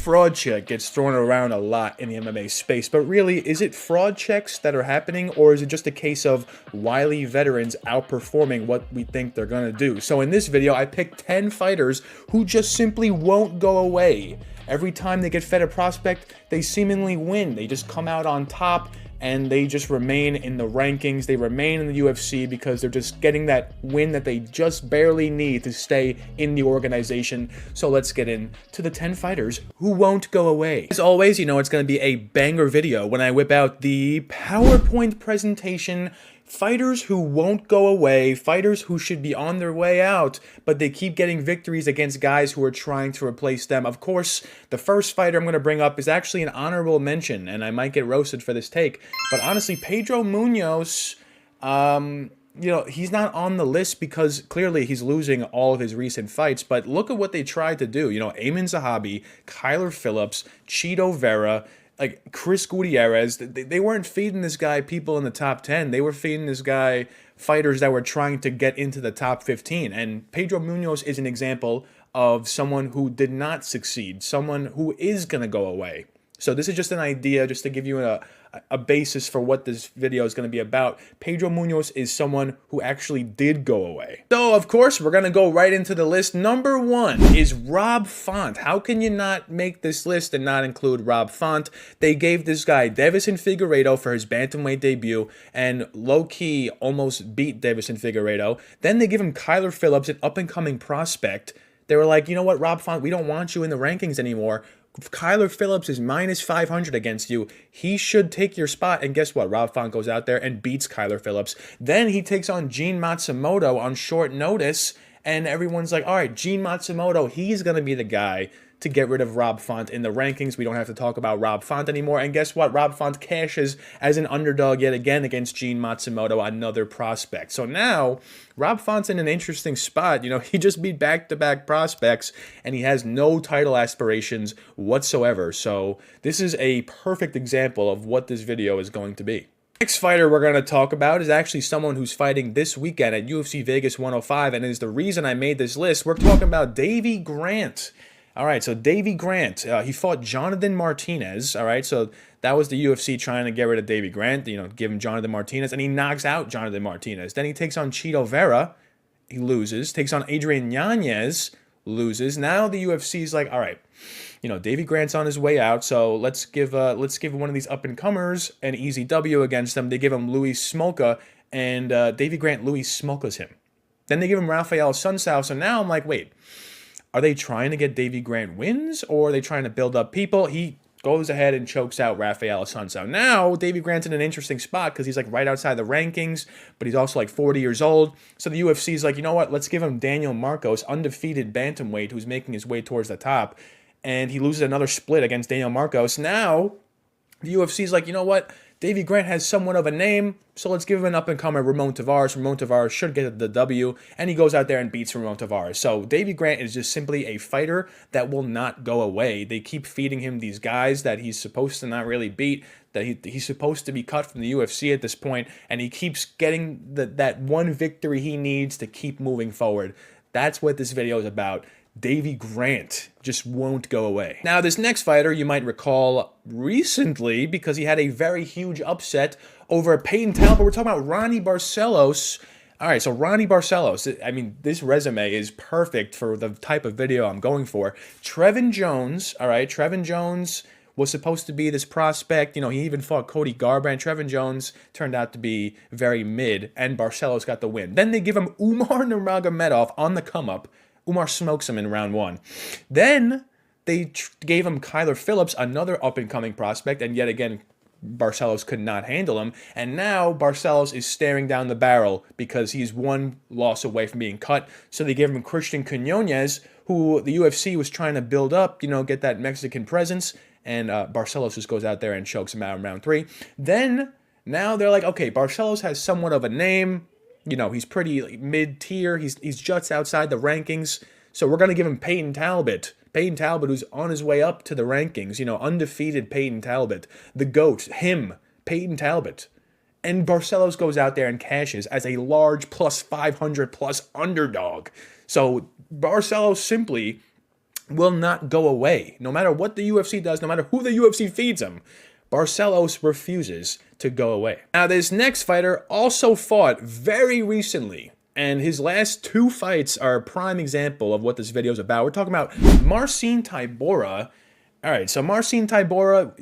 fraud check gets thrown around a lot in the MMA space, but really, is it fraud checks that are happening, or is it just a case of wily veterans outperforming what we think they're gonna do? So in this video, I picked 10 fighters who just simply won't go away. Every time they get fed a prospect, they seemingly win. They just come out on top, and they just remain in the rankings. They remain in the UFC because they're just getting that win that they just barely need to stay in the organization. So let's get into the 10 fighters who won't go away. As always, you know it's going to be a banger video when I whip out the PowerPoint presentation. Fighters who won't go away, fighters who should be on their way out, but they keep getting victories against guys who are trying to replace them. Of course, the first fighter I'm going to bring up is actually an honorable mention, and I might get roasted for this take, but honestly, Pedro Munoz, you know, he's not on the list because clearly he's losing all of his recent fights, but look at what they tried to do. You know, Amin Zahabi, Kyler Phillips, Chito Vera, like Chris Gutierrez, they weren't feeding this guy people in the top 10. They were feeding this guy fighters that were trying to get into the top 15. And Pedro Munoz is an example of someone who did not succeed, someone who is going to go away. So this is just an idea, just to give you a basis for what this video is going to be about. Pedro Munoz is someone who actually did go away. So, of course, we're going to go right into the list. Number 1 is Rob Font. How can you not make this list and not include Rob Font? They gave this guy Davison Figueiredo for his bantamweight debut and low-key almost beat Davison Figueiredo. Then they give him Kyler Phillips, an up-and-coming prospect. They were like, you know what, Rob Font, we don't want you in the rankings anymore. Kyler Phillips is minus 500 against you. He should take your spot. And guess what? Rob Font goes out there and beats Kyler Phillips. Then he takes on Gene Matsumoto on short notice. And everyone's like, all right, Gene Matsumoto, he's going to be the guy to get rid of Rob Font in the rankings. We don't have to talk about Rob Font anymore. And guess what? Rob Font cashes as an underdog yet again against Gene Matsumoto, another prospect. So now Rob Font's in an interesting spot. You know, he just beat back-to-back prospects and he has no title aspirations whatsoever. So this is a perfect example of what this video is going to be. Next fighter we're going to talk about is actually someone who's fighting this weekend at UFC Vegas 105, and is the reason I made this list. We're talking about Davy Grant. All right, so Davy Grant, he fought Jonathan Martinez, all right? So that was the UFC trying to get rid of Davy Grant, you know, give him Jonathan Martinez, and he knocks out Jonathan Martinez. Then he takes on Chito Vera, he loses, takes on Adrian Yanez, loses. Now the UFC's like, all right, you know, Davy Grant's on his way out, so let's give one of these up-and-comers an easy W against them. They give him Luis Smolka, and Davy Grant Luis Smolkas him. Then they give him Rafael Sunsao, so now I'm like, wait, are they trying to get Davy Grant wins, or are they trying to build up people? He goes ahead and chokes out Rafael Sunsao. Now, Davy Grant's in an interesting spot because he's like right outside the rankings, but he's also like 40 years old. So the UFC's like, you know what? Let's give him Daniel Marcos, undefeated bantamweight, who's making his way towards the top. And he loses another split against Daniel Marcos. Now, the UFC's like, you know what? Davy Grant has somewhat of a name, so let's give him an up-and-comer, Ramon Tavares. Ramon Tavares should get the W, and he goes out there and beats Ramon Tavares. So Davy Grant is just simply a fighter that will not go away. They keep feeding him these guys that he's supposed to not really beat, that he's supposed to be cut from the UFC at this point, and he keeps getting that one victory he needs to keep moving forward. That's what this video is about. Davy Grant just won't go away. Now, this next fighter you might recall recently because he had a very huge upset over Peyton Talbot. We're talking about Ronnie Barcelos. All right, so Ronnie Barcelos, I mean, this resume is perfect for the type of video I'm going for. Trevin Jones, all right, Trevin Jones was supposed to be this prospect. You know, he even fought Cody Garbrandt. Trevin Jones turned out to be very mid, and Barcelos got the win. Then they give him Umar Nurmagomedov on the come-up. Umar smokes him in round 1. Then they gave him Kyler Phillips, another up-and-coming prospect, and yet again, Barcelos could not handle him. And now Barcelos is staring down the barrel because he's one loss away from being cut. So they gave him Christian Quinones, who the UFC was trying to build up, you know, get that Mexican presence, and Barcelos just goes out there and chokes him out in round 3. Then, now they're like, okay, Barcelos has somewhat of a name. You know, he's pretty mid-tier. He's just outside the rankings. So we're going to give him Peyton Talbot. Peyton Talbot, who's on his way up to the rankings. You know, undefeated Peyton Talbot. The GOAT, him, Peyton Talbot. And Barcelos goes out there and cashes as a large plus 500 plus underdog. So Barcelos simply will not go away. No matter what the UFC does, no matter who the UFC feeds him, Barcelos refuses to go away. Now, this next fighter also fought very recently, and his last 2 fights are a prime example of what this video is about. We're talking about Marcin Tybura. All right, so Marcin Tybura,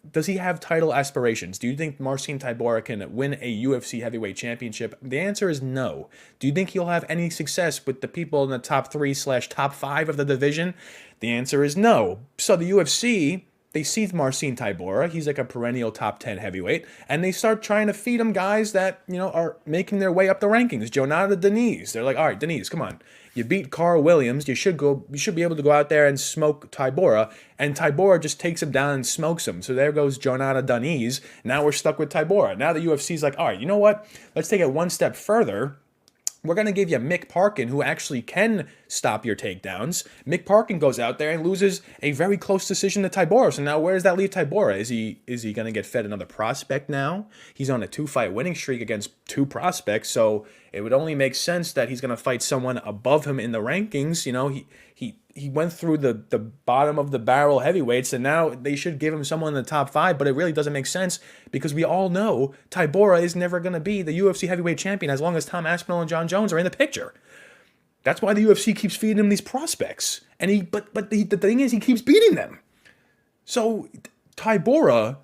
does he have title aspirations? Do you think Marcin Tybura can win a UFC heavyweight championship? The answer is no. Do you think he'll have any success with the people in the top 3/top 5 of the division? The answer is no. So the UFC, they see Marcin Tybura, he's like a perennial top 10 heavyweight, and they start trying to feed him guys that, are making their way up the rankings. Jonata Deniz. They're like, all right, Deniz, come on. You beat Carl Williams. You should be able to go out there and smoke Tybura. And Tybura just takes him down and smokes him. So there goes Jonata Deniz. Now we're stuck with Tybura. Now the UFC's like, all right, you know what? Let's take it one step further. We're going to give you Mick Parkin, who actually can stop your takedowns. Mick Parkin goes out there and loses a very close decision to Tybura. So now where does that leave Tybura? Is he going to get fed another prospect now? He's on a 2-fight winning streak against 2 prospects, so it would only make sense that he's going to fight someone above him in the rankings. He went through the bottom of the barrel heavyweights, and now they should give him someone in the top 5, but it really doesn't make sense because we all know Tybura is never going to be the UFC heavyweight champion as long as Tom Aspinall and John Jones are in the picture. That's why the UFC keeps feeding him these prospects. And the thing is, he keeps beating them. So Tybura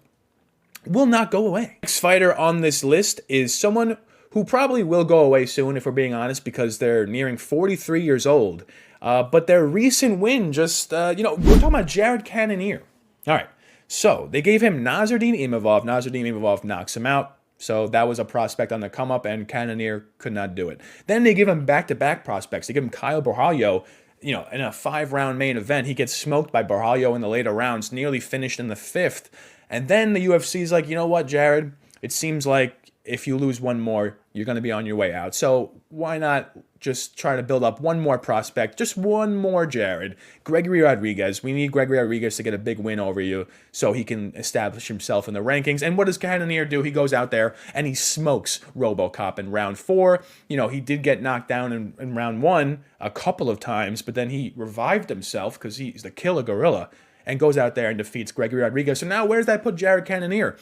will not go away. Next fighter on this list is someone who probably will go away soon, if we're being honest, because they're nearing 43 years old. But their recent win just, we're talking about Jared Cannonier. All right, so they gave him Nasruddin Imavov. Nasruddin Imavov knocks him out. So that was a prospect on the come up, and Cannonier could not do it. Then they give him back-to-back prospects. They give him Kyle Borralho, in a 5-round main event. He gets smoked by Borralho in the later rounds, nearly finished in the 5th. And then the UFC's like, you know what, Jared? It seems like if you lose one more, you're going to be on your way out. So why not just try to build up one more prospect, just one more Jared? Gregory Rodriguez. We need Gregory Rodriguez to get a big win over you so he can establish himself in the rankings. And what does Cannonier do? He goes out there and he smokes RoboCop in round 4. He did get knocked down in round 1 a couple of times, but then he revived himself because he's the killer gorilla and goes out there and defeats Gregory Rodriguez. So now where's that put Jared Cannonier?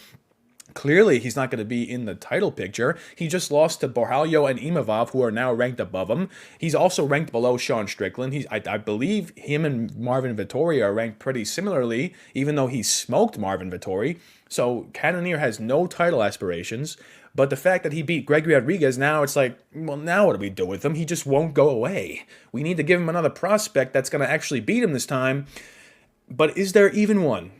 Clearly, he's not going to be in the title picture. He just lost to Borralho and Imavov, who are now ranked above him. He's also ranked below Sean Strickland. I believe him and Marvin Vettori are ranked pretty similarly, even though he smoked Marvin Vettori. So Cannonier has no title aspirations. But the fact that he beat Gregory Rodriguez, now it's like, well, now what do we do with him? He just won't go away. We need to give him another prospect that's going to actually beat him this time. But is there even one?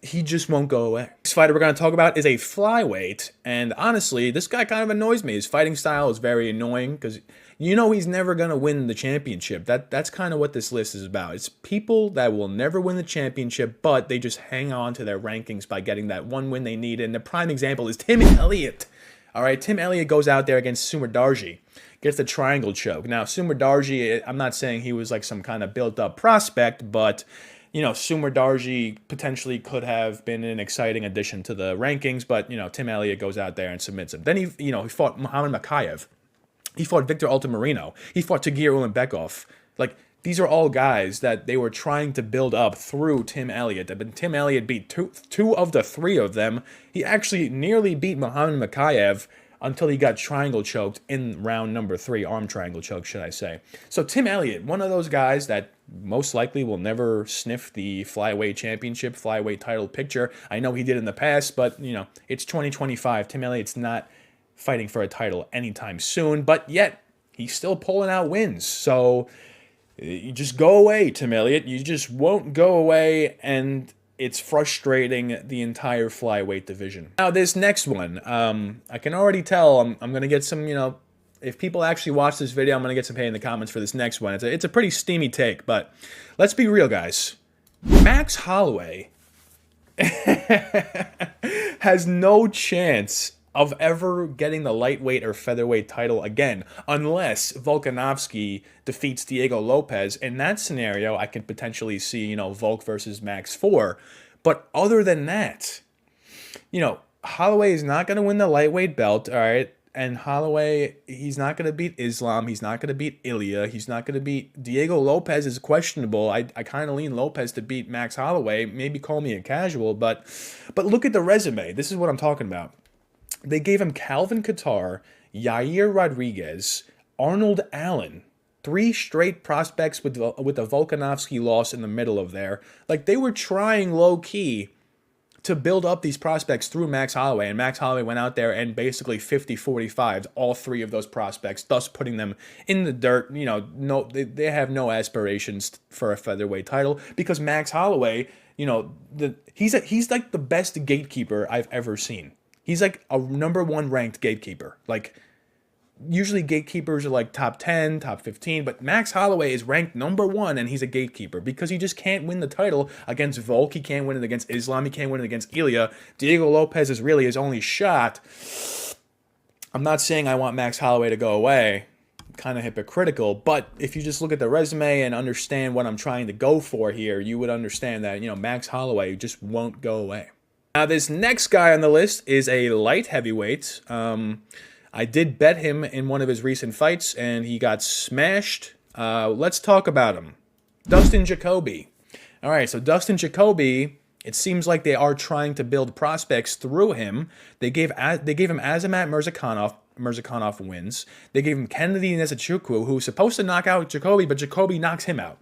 He just won't go away. Next fighter we're going to talk about is a flyweight, and honestly, this guy kind of annoys me. His fighting style is very annoying because he's never going to win the championship. That's kind of what this list is about. It's people that will never win the championship, but they just hang on to their rankings by getting that one win they need. And the prime example is Tim Elliott. All right, Tim Elliott goes out there against Sumar Darji, gets the triangle choke. Now, Sumar Darji, I'm not saying he was like some kind of built-up prospect, but Sumar Darji potentially could have been an exciting addition to the rankings, but, Tim Elliott goes out there and submits him. Then he fought Muhammad Makayev. He fought Victor Altamirano. He fought Tagir Ulanbekov. Like, these are all guys that they were trying to build up through Tim Elliott. But Tim Elliott beat two of the 3 of them. He actually nearly beat Muhammad Makayev until he got triangle choked in round number 3, arm triangle choke, should I say. So Tim Elliott, one of those guys that most likely will never sniff the flyweight championship, flyweight title picture. I know he did in the past, but, it's 2025. Tim Elliott's not fighting for a title anytime soon, but yet he's still pulling out wins. So you just go away, Tim Elliott. You just won't go away, and it's frustrating the entire flyweight division. Now, this next one, I can already tell I'm going to get some, if people actually watch this video, I'm going to get some hate in the comments for this next one. It's a pretty steamy take, but let's be real, guys. Max Holloway has no chance of ever getting the lightweight or featherweight title again, unless Volkanovski defeats Diego Lopez. In that scenario, I could potentially see, Volk versus Max 4. But other than that, Holloway is not going to win the lightweight belt, all right? And Holloway, he's not going to beat Islam. He's not going to beat Ilya. He's not going to beat Diego Lopez is questionable. I kind of lean Lopez to beat Max Holloway. Maybe call me a casual, but look at the resume. This is what I'm talking about. They gave him Calvin Kattar, Yair Rodriguez, Arnold Allen. 3 straight prospects with the Volkanovski loss in the middle of there. Like, they were trying low-key to build up these prospects through Max Holloway, and Max Holloway went out there and basically 50-45'd all 3 of those prospects, thus putting them in the dirt. You know, they have no aspirations for a featherweight title because Max Holloway, you know, he's like the best gatekeeper I've ever seen. He's like a #1 ranked gatekeeper. Like, usually gatekeepers are like top 10, top 15, but Max Holloway is ranked #1 and he's a gatekeeper because he just can't win the title against Volk. He can't win it against Islam. He can't win it against Ilya. Diego Lopez is really his only shot. I'm not saying I want Max Holloway to go away. Kind of hypocritical, but if you just look at the resume and understand what I'm trying to go for here, you would understand that, you know, Max Holloway just won't go away. Now, this next guy on the list is a light heavyweight. I did bet him in one of his recent fights, and he got smashed. Let's talk about him. Dustin Jacoby. All right, so Dustin Jacoby, it seems like they are trying to build prospects through him. They gave him Azamat Murzakanov wins. They gave him Kennedy Nzechukwu, who was supposed to knock out Jacoby, but Jacoby knocks him out.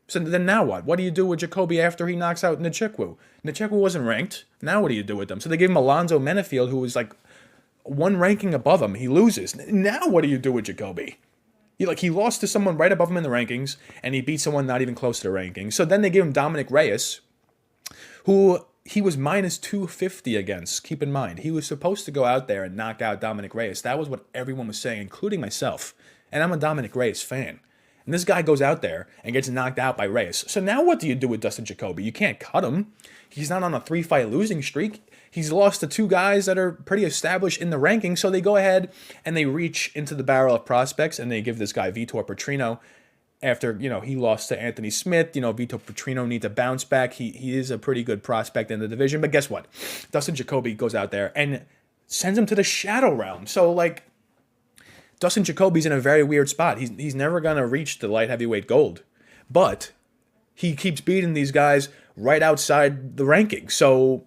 So then now what? What do you do with Jacoby after he knocks out Nzechukwu? Nzechukwu wasn't ranked. Now what do you do with them? So they gave him Alonzo Menefield, who was like 1 ranking above him. He loses. Now what do you do with Jacoby? He lost to someone right above him in the rankings, and he beat someone not even close to the rankings. So then they gave him Dominic Reyes, who he was -250 against. Keep in mind, he was supposed to go out there and knock out Dominic Reyes. That was what everyone was saying, including myself. And I'm a Dominic Reyes fan. And this guy goes out there and gets knocked out by Reyes. So now what do you do with Dustin Jacoby? You can't cut him. He's not on a 3-fight losing streak. He's lost to 2 guys that are pretty established in the rankings. So they go ahead and they reach into the barrel of prospects and they give this guy Vitor Petrino after, you know, he lost to Anthony Smith. You know, Vitor Petrino needs to bounce back. He is a pretty good prospect in the division. But guess what? Dustin Jacoby goes out there and sends him to the shadow realm. So, like, Dustin Jacoby's in a very weird spot. He's never going to reach the light heavyweight gold. But he keeps beating these guys right outside the rankings. So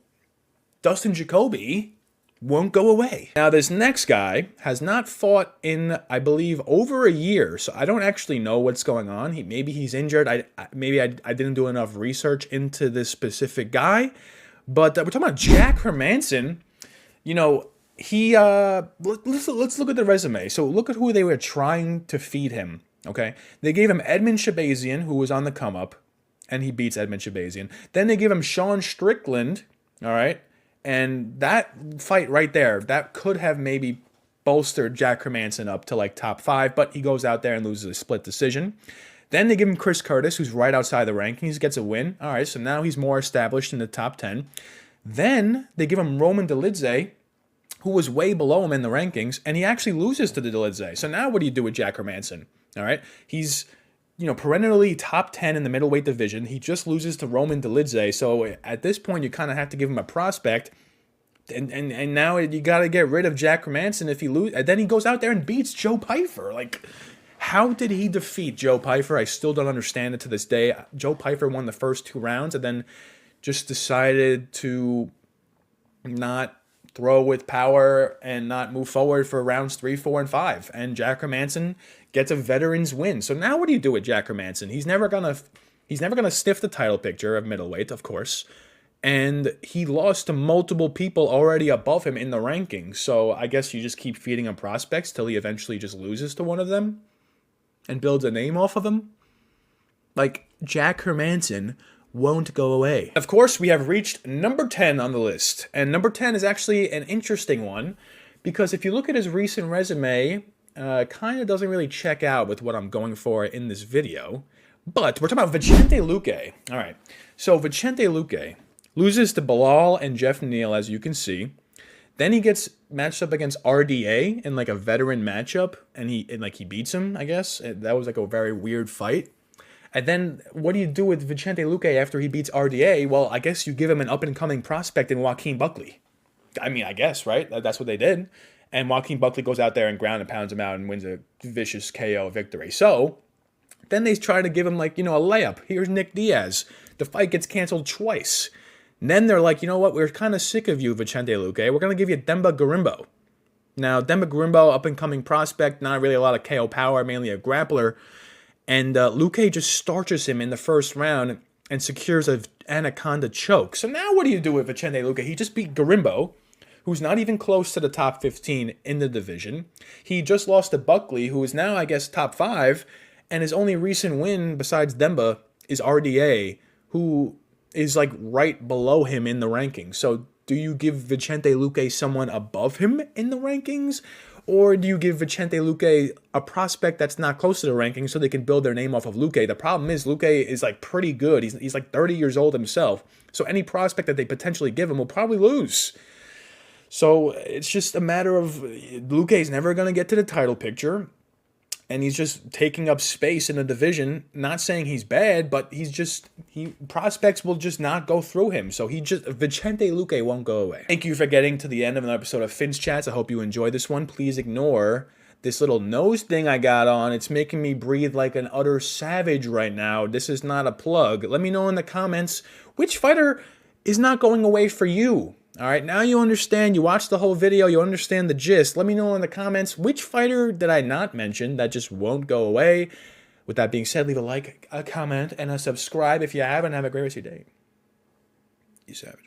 Dustin Jacoby won't go away. Now, this next guy has not fought in, I believe, over a year. So I don't actually know what's going on. Maybe he's injured. I didn't do enough research into this specific guy. But we're talking about Jack Hermansson. You know, let's look at the resume. So look at who they were trying to feed him, okay? They gave him Edmund Shabazian, who was on the come-up, and he beats Edmund Shabazian. Then they give him Sean Strickland, all right? And that fight right there, that could have maybe bolstered Jack Hermansson up to like top 5, but he goes out there and loses a split decision. Then they give him Chris Curtis, who's right outside the rankings, gets a win. All right, so now he's more established in the top 10. Then they give him Roman Dolidze, who was way below him in the rankings, and he actually loses to the Dolidze. So now what do you do with Jack Hermansson? All right, he's, you know, perennially top 10 in the middleweight division. He just loses to Roman Dolidze. So at this point, you kind of have to give him a prospect. And now you got to get rid of Jack Hermansson if he loses. And then he goes out there and beats Joe Pyfer. Like, how did he defeat Joe Pyfer? I still don't understand it to this day. Joe Pyfer won the first 2 rounds and then just decided to not throw with power and not move forward for rounds 3, 4, and 5. And Jack Hermansson gets a veteran's win. So now what do you do with Jack Hermansson? He's never gonna sniff the title picture of middleweight, of course. And he lost to multiple people already above him in the rankings. So I guess you just keep feeding him prospects till he eventually just loses to one of them and builds a name off of them. Like, Jack Hermansson won't go away. Of course, we have reached number 10 on the list. And number 10 is actually an interesting one because if you look at his recent resume, kind of doesn't really check out with what I'm going for in this video. But we're talking about Vicente Luque. All right, so Vicente Luque loses to Bilal and Jeff Neal, as you can see. Then he gets matched up against RDA in like a veteran matchup, and he beats him, I guess. That was like a very weird fight. And then what do you do with Vicente Luque after he beats RDA? Well, I guess you give him an up-and-coming prospect in Joaquin Buckley. I mean, I guess, right? That's what they did. And Joaquin Buckley goes out there and ground and pounds him out and wins a vicious KO victory. So then they try to give him, like, a layup. Here's Nick Diaz. The fight gets canceled twice. And then they're like, you know what? We're kind of sick of you, Vicente Luque. We're going to give you Demba Garimbo. Now, Demba Garimbo, up-and-coming prospect, not really a lot of KO power, mainly a grappler. And Luque just starches him in the first round and secures an anaconda choke. So now what do you do with Vicente Luque? He just beat Garimbo, who's not even close to the top 15 in the division. He just lost to Buckley, who is now, I guess, top 5. And his only recent win, besides Demba, is RDA, who is, like, right below him in the rankings. So do you give Vicente Luque someone above him in the rankings? Or do you give Vicente Luque a prospect that's not close to the rankings so they can build their name off of Luque? The problem is Luque is, like, pretty good. He's like 30 years old himself. So any prospect that they potentially give him will probably lose. So it's just a matter of Luque's never going to get to the title picture. And he's just taking up space in the division. Not saying he's bad, but prospects will just not go through him. So Vicente Luque won't go away. Thank you for getting to the end of an episode of Finn's Chats. I hope you enjoyed this one. Please ignore this little nose thing I got on. It's making me breathe like an utter savage right now. This is not a plug. Let me know in the comments which fighter is not going away for you. All right, now you understand. You watched the whole video. You understand the gist. Let me know in the comments which fighter did I not mention that just won't go away. With that being said, leave a like, a comment, and a subscribe if you haven't. Have a great rest of your day. You savage.